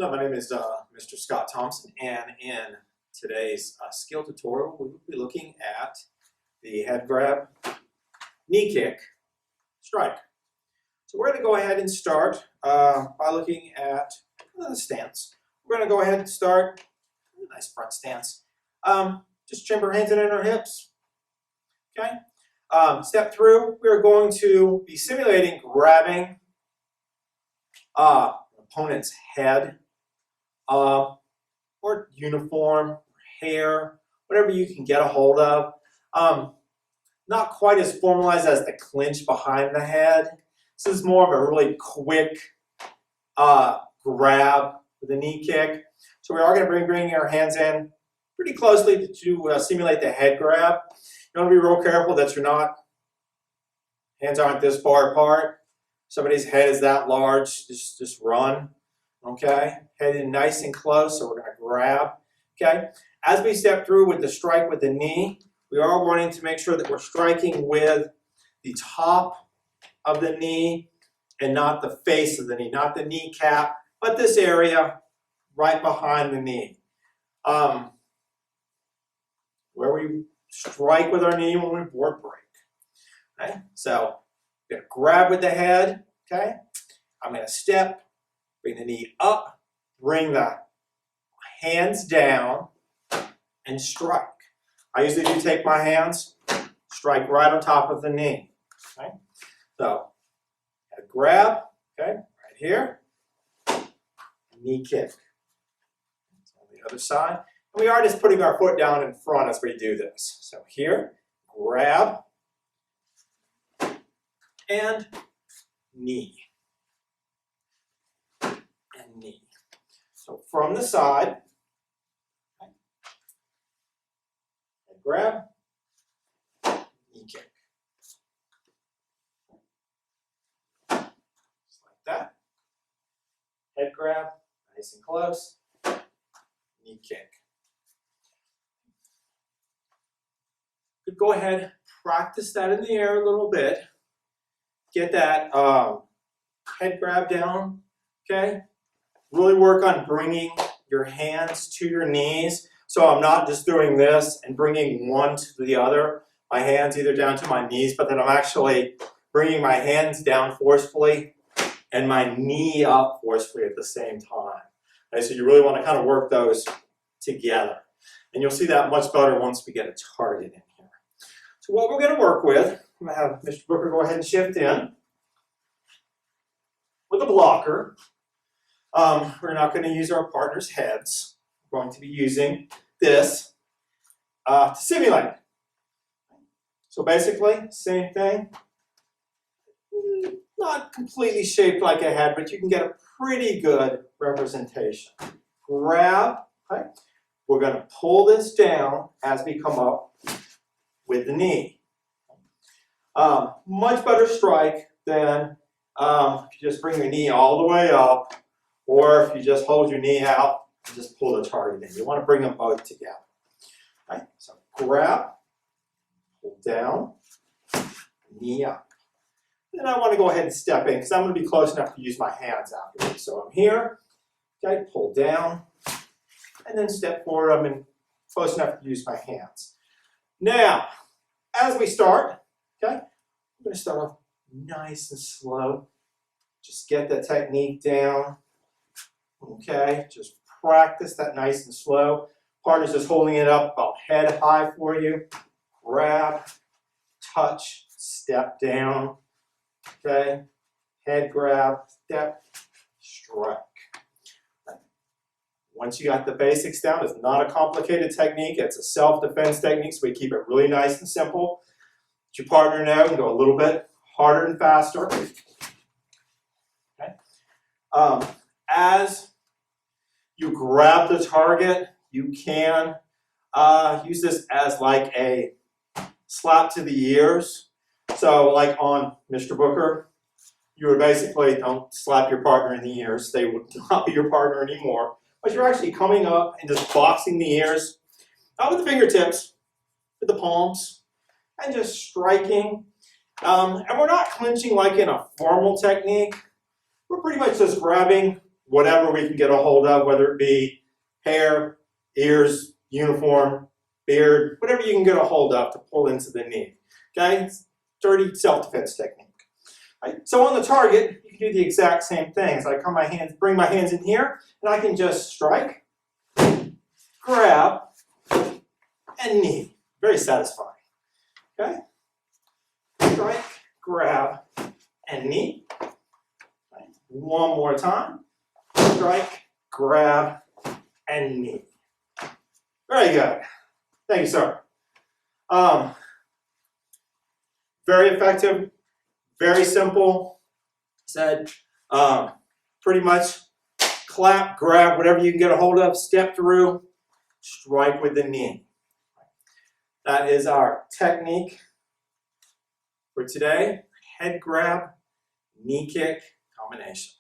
Hello, my name is Mr. Scott Thompson, and in today's skill tutorial, we will be looking at the head grab, knee kick, strike. So we're going to go ahead and start by looking at the stance. We're going to go ahead and start a nice front stance. Just chamber hands in our hips. Okay. Step through, we're going to be simulating grabbing opponent's head, or uniform, hair, whatever you can get a hold of. Not quite as formalized as the clinch behind the head. This is more of a really quick grab with a knee kick. So we are going to bring our hands in pretty closely to simulate the head grab. You want to be real careful that you're not, hands aren't this far apart. Somebody's head is that large, just run, okay? Head in nice and close, so we're gonna grab, okay? As we step through with the strike with the knee, we are wanting to make sure that we're striking with the top of the knee and not the face of the knee, not the kneecap, but this area right behind the knee. Where we strike with our knee when we board break, okay? So, I'm going to grab with the head, okay? I'm going to step, bring the knee up, bring the hands down, and strike. I usually do take my hands, strike right on top of the knee, okay? So, grab, okay, right here, knee kick. On the other side. And we are just putting our foot down in front as we do this. So here, grab, and knee, and knee. So from the side, okay, and grab, knee kick. Just like that. Head grab, nice and close, knee kick. You could go ahead, practice that in the air a little bit. Get that head grab down, okay? Really work on bringing your hands to your knees. So I'm not just doing this and bringing one to the other. My hands either down to my knees, but then I'm actually bringing my hands down forcefully and my knee up forcefully at the same time. Okay, so you really want to kind of work those together. And you'll see that much better once we get a target in here. So what we're going to work with, I'm going to have Mr. Booker go ahead and shift in with a blocker. We're not going to use our partner's heads. We're going to be using this to simulate. So basically, same thing. Not completely shaped like a head, but you can get a pretty good representation. Grab, okay? We're going to pull this down as we come up with the knee. Much better strike than if you just bring your knee all the way up, or if you just hold your knee out and just pull the target in. You want to bring them both together. Okay? So grab, pull down, knee up. Then I want to go ahead and step in because I'm going to be close enough to use my hands afterwards. So I'm here, okay, pull down, and then step forward. I'm close enough to use my hands. Now, as we start, okay, I'm going to start off nice and slow. Just get the technique down. Okay, just practice that nice and slow. Partner's just holding it up about head high for you. Grab, touch, step down. Okay, head grab, step, strike. Once you got the basics down, it's not a complicated technique. It's a self-defense technique, so we keep it really nice and simple. Let your partner know and go a little bit harder and faster. Okay. As you grab the target, you can use this as like a slap to the ears. So like on Mr. Booker, you would basically don't slap your partner in the ears. They would not be your partner anymore. But you're actually coming up and just boxing the ears, not with the fingertips, with the palms, and just striking. And we're not clinching like in a formal technique. We're pretty much just grabbing whatever we can get a hold of, whether it be hair, ears, uniform, beard, whatever you can get a hold of to pull into the knee. Okay, it's dirty self-defense technique. Right? So on the target, you can do the exact same thing. So I bring my hands in here, and I can just strike, grab, and knee. Very satisfying. Okay? Strike, grab, and knee. Right. One more time. Strike, grab, and knee. Very good. Thank you, sir. Very effective, very simple. Said, pretty much clap, grab, whatever you can get a hold of, step through, strike with the knee. That is our technique for today. Head grab, knee kick combination.